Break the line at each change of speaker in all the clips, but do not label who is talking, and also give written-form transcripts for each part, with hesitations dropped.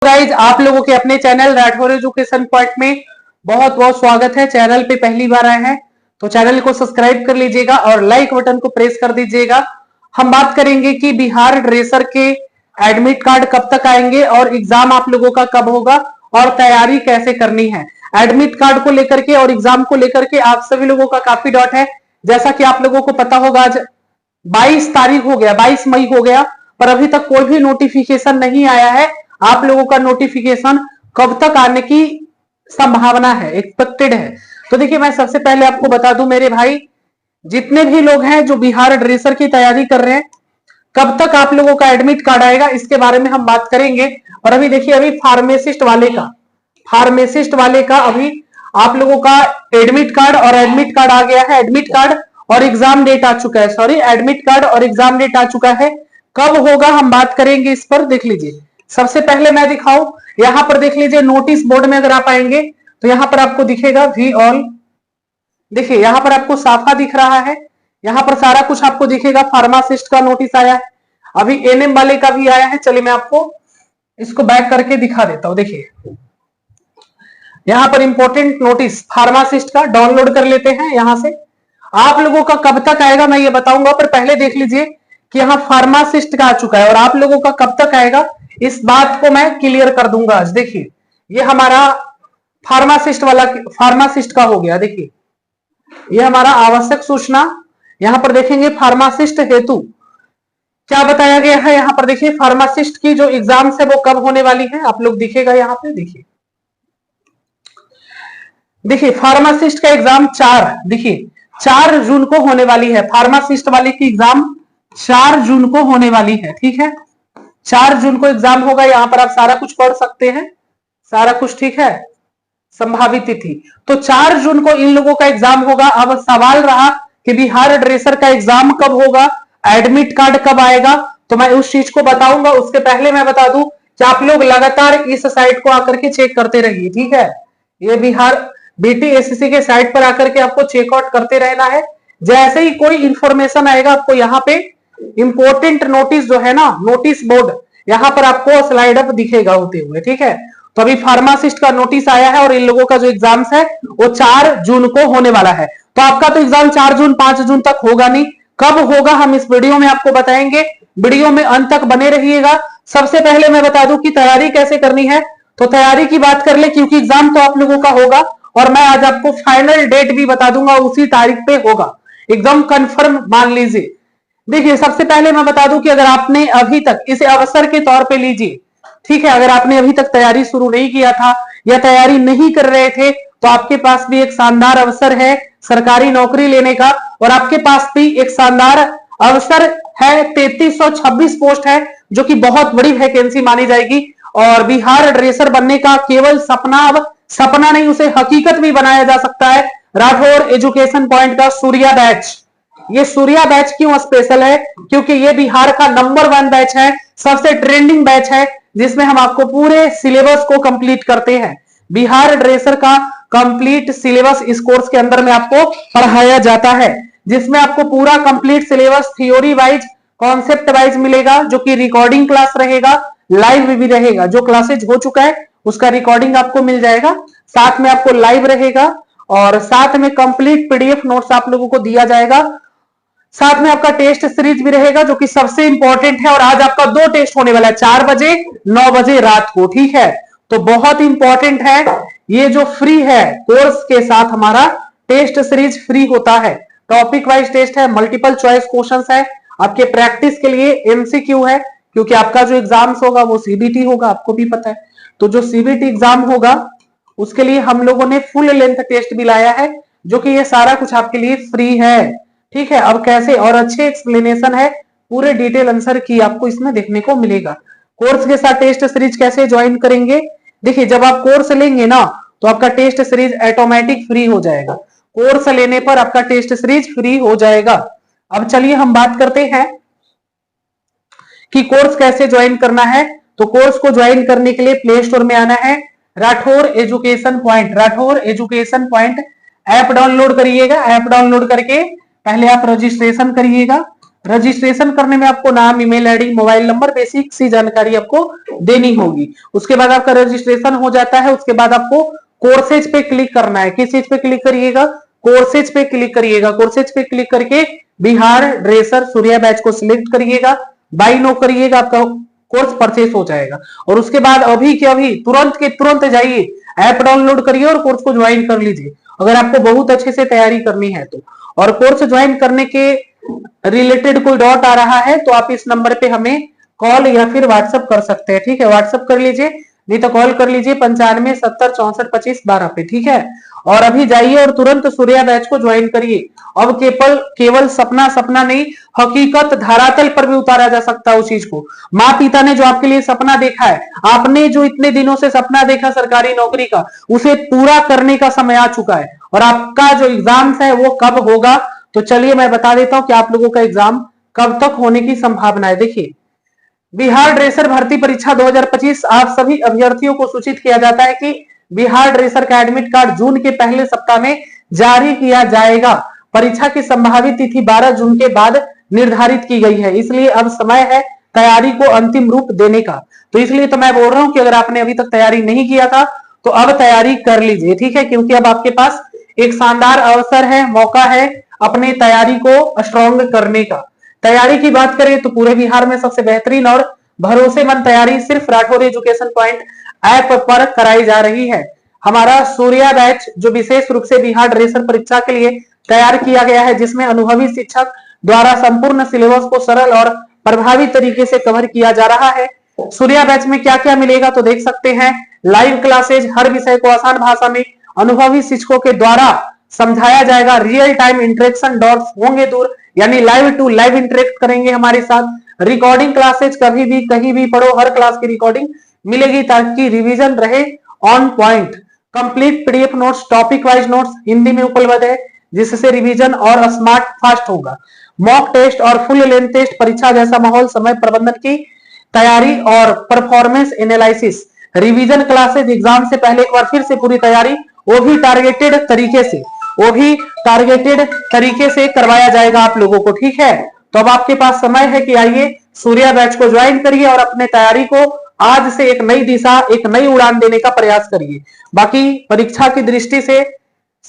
Guys आप लोगों के अपने चैनल राठौर एजुकेशन पॉइंट में बहुत बहुत स्वागत है। चैनल पे पहली बार आए हैं तो चैनल को सब्सक्राइब कर लीजिएगा और लाइक बटन को प्रेस कर दीजिएगा। हम बात करेंगे कि बिहार ड्रेसर के एडमिट कार्ड कब तक आएंगे और एग्जाम आप लोगों का कब होगा और तैयारी कैसे करनी है। एडमिट कार्ड को लेकर के और एग्जाम को लेकर के आप सभी लोगों का काफी डाउट है। जैसा कि आप लोगों को पता होगा आज 22 तारीख हो गया, 22 मई हो गया, पर अभी तक कोई भी नोटिफिकेशन नहीं आया है। आप लोगों का नोटिफिकेशन कब तक आने की संभावना है, एक्सपेक्टेड है? तो देखिए, मैं सबसे पहले आपको बता दूं मेरे भाई, जितने भी लोग हैं जो बिहार ड्रेसर की तैयारी कर रहे हैं, कब तक आप लोगों का एडमिट कार्ड आएगा इसके बारे में हम बात करेंगे। और अभी देखिए, अभी फार्मासिस्ट वाले का अभी आप लोगों का एडमिट कार्ड आ गया है। एडमिट कार्ड और एग्जाम डेट आ चुका है। सॉरी, एडमिट कार्ड और एग्जाम डेट आ चुका है। कब होगा हम बात करेंगे इस पर। देख लीजिए, सबसे पहले मैं दिखाऊं, यहां पर देख लीजिए, नोटिस बोर्ड में अगर आप आएंगे तो यहां पर आपको दिखेगा वी ऑल। देखिए, यहां पर आपको साफा दिख रहा है, यहां पर सारा कुछ आपको दिखेगा। फार्मासिस्ट का नोटिस आया है, अभी एनएम वाले का भी आया है। चलिए मैं आपको इसको बैक करके दिखा देता हूं। देखिए, यहां पर इंपॉर्टेंट नोटिस फार्मासिस्ट का डाउनलोड कर लेते हैं। यहां से आप लोगों का कब तक आएगा मैं ये बताऊंगा, पर पहले देख लीजिए कि यहाँ फार्मासिस्ट का आ चुका है और आप लोगों का कब तक आएगा इस बात को मैं क्लियर कर दूंगा आज। देखिए, ये हमारा फार्मासिस्ट का हो गया। देखिए, ये हमारा आवश्यक सूचना, यहां पर देखेंगे फार्मासिस्ट हेतु क्या बताया गया है। यहां पर देखिए, फार्मासिस्ट की जो एग्जाम्स है वो कब होने वाली है, आप लोग दिखेगा यहां पे। देखिए फार्मासिस्ट का एग्जाम 4 जून को होने वाली है। फार्मासिस्ट वाले की एग्जाम 4 जून को होने वाली है। ठीक है, 4 जून को एग्जाम होगा। यहां पर आप सारा कुछ पढ़ सकते हैं, सारा कुछ ठीक है। संभावित तिथि तो 4 जून को इन लोगों का एग्जाम होगा। अब सवाल रहा कि बिहार ड्रेसर का एग्जाम कब होगा, एडमिट कार्ड कब आएगा, तो मैं उस चीज को बताऊंगा। उसके पहले मैं बता दूं कि आप लोग लगातार इस साइट को आकर के चेक करते रहिए। ठीक है, ये बिहार बीटीएससी के साइट पर आकर के आपको चेकआउट करते रहना है। जैसे ही कोई इंफॉर्मेशन आएगा आपको यहाँ पे इंपोर्टेंट नोटिस जो है ना, नोटिस बोर्ड, यहाँ पर आपको स्लाइड अप दिखेगा होते हुए। ठीक है, तो अभी फार्मासिस्ट का नोटिस आया है और इन लोगों का जो एग्जाम्स है वो 4 जून को होने वाला है। तो आपका तो एग्जाम 4 जून 5 जून तक होगा नहीं, कब होगा हम इस वीडियो में आपको बताएंगे। वीडियो में अंत तक बने रहिएगा। सबसे पहले मैं बता दूं कि तैयारी कैसे करनी है, तो तैयारी की बात कर ले, क्योंकि एग्जाम तो आप लोगों का होगा और मैं आज आपको फाइनल डेट भी बता दूंगा, उसी तारीख पे होगा एकदम कंफर्म, मान लीजिए। देखिए, सबसे पहले मैं बता दूं कि अगर आपने अभी तक इसे अवसर के तौर पे लीजिए। ठीक है, अगर आपने अभी तक तैयारी शुरू नहीं किया था या तैयारी नहीं कर रहे थे तो आपके पास भी एक शानदार अवसर है सरकारी नौकरी लेने का, और आपके पास भी एक शानदार अवसर है। 3326 पोस्ट है जो कि बहुत बड़ी वैकेंसी मानी जाएगी, और बिहार ड्रेसर बनने का केवल सपना, अब सपना नहीं उसे हकीकत भी बनाया जा सकता है। राठौर एजुकेशन पॉइंट का सूर्या बैच, ये सूर्या बैच क्यों स्पेशल है, क्योंकि ये बिहार का नंबर 1 बैच है, सबसे ट्रेंडिंग बैच है, जिसमें हम आपको पूरे सिलेबस को कंप्लीट करते हैं। बिहार ड्रेसर का कंप्लीट सिलेबस इस कोर्स के अंदर में आपको पढ़ाया जाता है, जिसमें आपको पूरा complete syllabus theory wise, concept wise मिलेगा, जो कि रिकॉर्डिंग क्लास रहेगा, लाइव भी रहेगा। जो क्लासेज हो चुका है उसका रिकॉर्डिंग आपको मिल जाएगा, साथ में आपको लाइव रहेगा, और साथ में कंप्लीट पीडीएफ नोट्स आप लोगों को दिया जाएगा। साथ में आपका टेस्ट सीरीज भी रहेगा, जो कि सबसे इंपॉर्टेंट है। और आज आपका 2 टेस्ट होने वाला है, 4 बजे 9 बजे रात को। ठीक है, तो बहुत इंपॉर्टेंट है। ये जो फ्री है कोर्स के साथ हमारा टेस्ट सीरीज फ्री होता है। टॉपिक वाइज टेस्ट है, मल्टीपल चॉइस क्वेश्चंस है, आपके प्रैक्टिस के लिए एमसीक्यू है, क्योंकि आपका जो एग्जाम्स होगा वो सीबीटी होगा, आपको भी पता है। तो जो सीबीटी एग्जाम होगा उसके लिए हम लोगों ने फुल लेंथ टेस्ट भी लाया है, जो कि ये सारा कुछ आपके लिए फ्री है। ठीक है, अब कैसे, और अच्छे एक्सप्लेनेशन है, पूरे डिटेल आंसर की आपको इसमें देखने को मिलेगा। कोर्स के साथ टेस्ट सीरीज कैसे ज्वाइन करेंगे, देखिए, जब आप कोर्स लेंगे ना तो आपका टेस्ट सीरीज ऑटोमेटिक फ्री हो जाएगा। कोर्स लेने पर आपका टेस्ट सीरीज फ्री हो जाएगा। अब चलिए हम बात करते हैं कि कोर्स कैसे ज्वाइन करना है। तो कोर्स को ज्वाइन करने के लिए प्ले स्टोर में आना है, Rathore education point app download करिएगा। ऐप डाउनलोड करके पहले आप रजिस्ट्रेशन करिएगा। रजिस्ट्रेशन करने में आपको नाम, email ID, mobile number, basic सी जानकारी आपको देनी होगी। उसके बाद आपका रजिस्ट्रेशन हो जाता है। उसके बाद आपको कोर्सेज पे क्लिक करना है। किस चीज पे क्लिक करिएगा? कोर्सेज पे क्लिक करिएगा। कोर्सेज पे क्लिक करके बिहार ड्रेसर सूर्या बैच को सिलेक्ट करिएगा, बाई नो करिएगा, आपका कोर्स परचेस हो जाएगा। और उसके बाद अभी के अभी तुरंत के तुरंत जाइए, ऐप डाउनलोड करिए और कोर्स को ज्वाइन कर लीजिए, अगर आपको बहुत अच्छे से तैयारी करनी है तो। और कोर्स ज्वाइन करने के रिलेटेड कोई डाउट आ रहा है तो आप इस नंबर पे हमें कॉल या फिर व्हाट्सएप कर सकते हैं, ठीक है। व्हाट्सएप कर लीजिए, नहीं तो कॉल कर लीजिए 9570642512 पे, ठीक है। और अभी जाइए और तुरंत सूर्या बैच को ज्वाइन करिए। अब केवल सपना सपना नहीं, हकीकत धरातल पर भी उतारा जा सकता है उस चीज को। माँ पिता ने जो आपके लिए सपना देखा है, आपने जो इतने दिनों से सपना देखा सरकारी नौकरी का, उसे पूरा करने का समय आ चुका है। और आपका जो एग्जाम है वो कब होगा, तो चलिए मैं बता देता हूं कि आप लोगों का एग्जाम कब तक होने की संभावना है। देखिए, बिहार ड्रेसर भर्ती परीक्षा 2025 आप सभी अभ्यर्थियों को सूचित किया जाता है कि बिहार ड्रेसर का एडमिट कार्ड जून के पहले सप्ताह में जारी किया जाएगा। परीक्षा की संभावित तिथि 12 जून के बाद निर्धारित की गई है, इसलिए अब समय है तैयारी को अंतिम रूप देने का। तो इसलिए तो मैं बोल रहा हूं कि अगर आपने अभी तक तैयारी नहीं किया था तो अब तैयारी कर लीजिए, ठीक है। क्योंकि अब आपके पास एक शानदार अवसर है, मौका है अपने तैयारी को स्ट्रॉन्ग करने का। तैयारी की बात करें तो पूरे बिहार में सबसे बेहतरीन और भरोसेमंद तैयारी सिर्फ राठौर एजुकेशन पॉइंट ऐप पर कराई जा रही है। हमारा सूर्या बैच जो विशेष रूप से बिहार ड्रेसर परीक्षा के लिए तैयार किया गया है, जिसमें अनुभवी शिक्षक द्वारा संपूर्ण सिलेबस को सरल और प्रभावी तरीके से कवर किया जा रहा है। सूर्या बैच में क्या क्या मिलेगा तो देख सकते हैं। लाइव क्लासेज, हर विषय को आसान भाषा में अनुभवी शिक्षकों के द्वारा समझाया जाएगा। रियल टाइम इंटरेक्शन डॉट्स होंगे दूर, यानी लाइव टू लाइव इंटरेक्ट करेंगे हमारे साथ। रिकॉर्डिंग क्लासेज कभी भी कहीं भी पढ़ो, हर क्लास की रिकॉर्डिंग मिलेगी ताकि रिवीजन रहे on point. Complete PDF notes, topic wise notes Hindi में उपलब्ध है, जिससे रिवीजन और स्मार्ट फास्ट होगा। मॉक टेस्ट और फुल लेंथ टेस्ट, परीक्षा जैसा माहौल, समय प्रबंधन की तैयारी और performance analysis. Revision classes, exam से पहले एक बार फिर से पूरी तैयारी, वो भी टारगेटेड तरीके से करवाया जाएगा आप लोगों को, ठीक है। तो अब आपके पास समय है कि आइए सूर्या बैच को ज्वाइन करिए और अपने तैयारी को आज से एक नई दिशा, एक नई उड़ान देने का प्रयास करिए। बाकी परीक्षा की दृष्टि से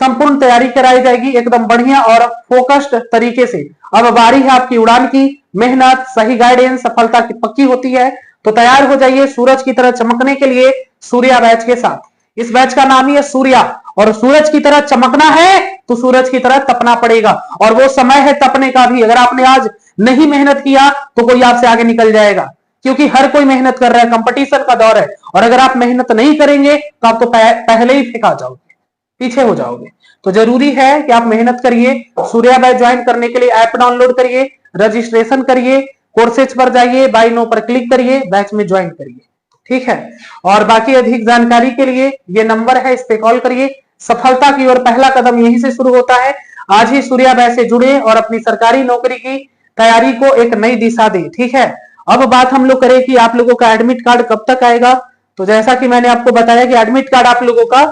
संपूर्ण तैयारी कराई जाएगी एकदम बढ़िया और फोकस्ड तरीके से। अब बारी है आपकी उड़ान की। मेहनत, सही गाइडेंस सफलता की पक्की होती है। तो तैयार हो जाइए सूरज की तरह चमकने के लिए सूर्या बैच के साथ। इस बैच का नाम ही है सूर्या, और सूरज की तरह चमकना है तो सूरज की तरह तपना पड़ेगा। और वो समय है तपने का भी। अगर आपने आज नहीं मेहनत किया तो कोई आपसे आगे निकल जाएगा, क्योंकि हर कोई मेहनत कर रहा है, कंपटीशन का दौर है। और अगर आप मेहनत नहीं करेंगे तो आप तो पहले ही फेंका जाओगे, पीछे हो जाओगे। तो जरूरी है कि आप मेहनत करिए। सूर्या बैच ज्वाइन करने के लिए ऐप डाउनलोड करिए, रजिस्ट्रेशन करिए, कोर्सेज पर जाइए, बाय नो पर क्लिक करिए, बैच में ज्वाइन करिए, ठीक है। और बाकी अधिक जानकारी के लिए ये नंबर है, इस पे कॉल करिए। सफलता की ओर पहला कदम यहीं से शुरू होता है। आज ही सूर्या बैच से जुड़े और अपनी सरकारी नौकरी की तैयारी को एक नई दिशा दे, ठीक है। अब बात हम लोग करें कि आप लोगों का एडमिट कार्ड कब तक आएगा। तो जैसा कि मैंने आपको बताया कि एडमिट कार्ड आप लोगों का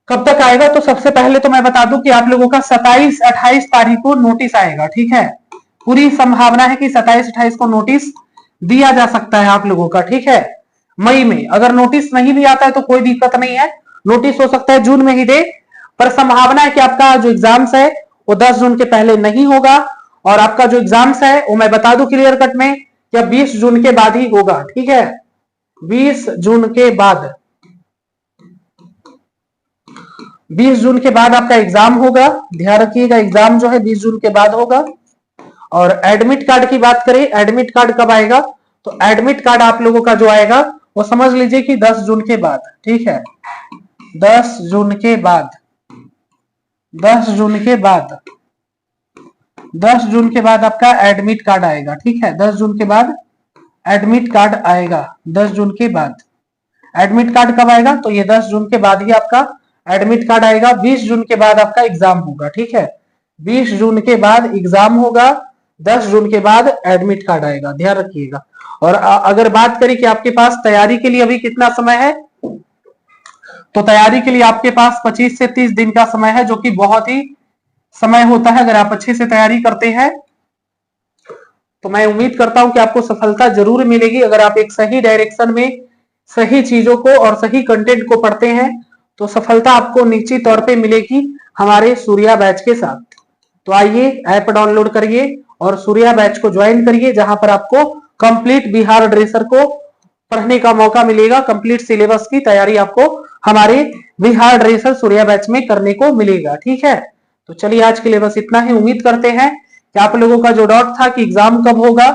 कब तक आएगा, तो सबसे पहले तो मैं बता दूं कि आप लोगों का 27-28 तारीख को नोटिस आएगा, ठीक है। पूरी संभावना है कि 27-28 को नोटिस दिया जा सकता है आप लोगों का, ठीक है, मई में। अगर नोटिस नहीं भी आता है तो कोई दिक्कत नहीं है, नोटिस हो सकता है जून में ही दे, पर संभावना है कि आपका जो एग्जाम्स है वो 10 जून के पहले नहीं होगा। और आपका जो एग्जाम्स है वो मैं बता दूं क्लियर कट में कि 20 जून के बाद ही होगा, ठीक है। 20 जून के बाद, 20 जून के बाद आपका एग्जाम होगा। ध्यान रखिएगा, एग्जाम जो है 20 जून के बाद होगा। और एडमिट कार्ड की बात करें, एडमिट कार्ड कब आएगा, तो एडमिट कार्ड आप लोगों का जो आएगा वो समझ लीजिए कि 10 जून के बाद, ठीक है। 10 जून के बाद, 10 जून के बाद, 10 जून के बाद आपका एडमिट कार्ड आएगा, ठीक है। 10 जून के बाद एडमिट कार्ड आएगा। 10 जून के बाद एडमिट कार्ड कब आएगा, तो ये 10 जून के बाद ही आपका एडमिट कार्ड आएगा। 20 जून के बाद आपका एग्जाम होगा, ठीक है। 20 जून के बाद एग्जाम होगा, 10 जून के बाद एडमिट कार्ड आएगा, ध्यान रखिएगा। और अगर बात करें कि आपके पास तैयारी के लिए अभी कितना समय है, तो तैयारी के लिए आपके पास 25 से 30 दिन का समय है, जो कि बहुत ही समय होता है अगर आप अच्छे से तैयारी करते हैं तो मैं उम्मीद करता हूं कि आपको सफलता जरूर मिलेगी। अगर आप एक सही डायरेक्शन में सही चीजों को और सही कंटेंट को पढ़ते हैं तो सफलता आपको निश्चित तौर पे मिलेगी हमारे सूर्या बैच के साथ। तो आइए ऐप डाउनलोड करिए और सूर्या बैच को ज्वाइन करिए, जहां पर आपको कंप्लीट बिहार ड्रेसर को पढ़ने का मौका मिलेगा। कंप्लीट सिलेबस की तैयारी आपको हमारे बिहार ड्रेसर सूर्या बैच में करने को मिलेगा। ठीक है, तो चलिए आज के लिए बस इतना ही। उम्मीद करते हैं कि आप लोगों का जो डाउट था कि एग्जाम कब होगा,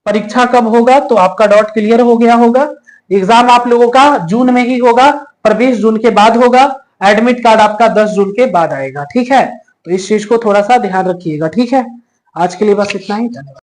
परीक्षा कब होगा, तो आपका डाउट क्लियर हो गया होगा। एग्जाम आप लोगों का जून में ही होगा, प्रवेश जून के बाद होगा, एडमिट कार्ड आपका 10 जून के बाद आएगा। ठीक है, तो इस चीज को थोड़ा सा ध्यान रखिएगा। ठीक है, आज के लिए बस इतना ही। धन्यवाद।